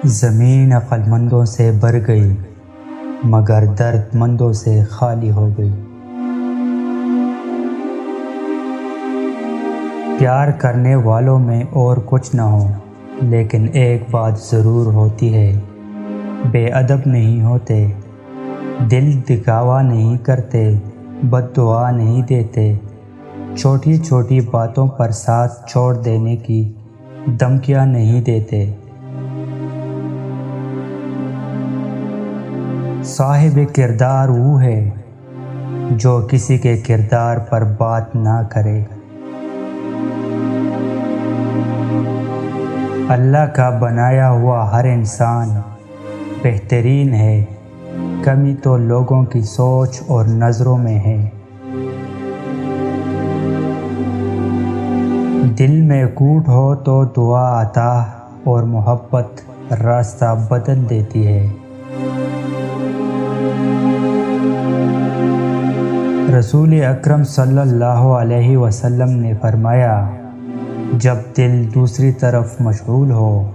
زمین عقل مندوں سے بھر گئی مگر درد مندوں سے خالی ہو گئی۔ پیار کرنے والوں میں اور کچھ نہ ہو لیکن ایک بات ضرور ہوتی ہے، بے ادب نہیں ہوتے، دل دکھاوا نہیں کرتے، بد دعا نہیں دیتے، چھوٹی چھوٹی باتوں پر ساتھ چھوڑ دینے کی دھمکیاں نہیں دیتے۔ صاحب کردار وہ ہے جو کسی کے کردار پر بات نہ کرے۔ اللہ کا بنایا ہوا ہر انسان بہترین ہے، کمی تو لوگوں کی سوچ اور نظروں میں ہے۔ دل میں کوٹ ہو تو دعا عطا اور محبت راستہ بدل دیتی ہے۔ رسول اکرم صلی اللہ علیہ وسلم نے فرمایا، جب دل دوسری طرف مشغول ہو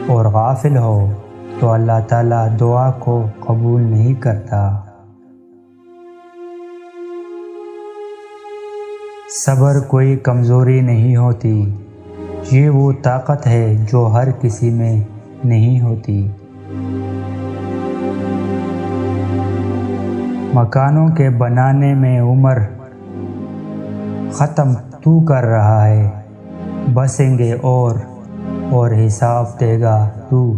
اور غافل ہو تو اللہ تعالیٰ دعا کو قبول نہیں کرتا۔ صبر کوئی کمزوری نہیں ہوتی، یہ وہ طاقت ہے جو ہر کسی میں نہیں ہوتی۔ مکانوں کے بنانے میں عمر ختم تو کر رہا ہے، بسیں گے اور حساب دے گا تو۔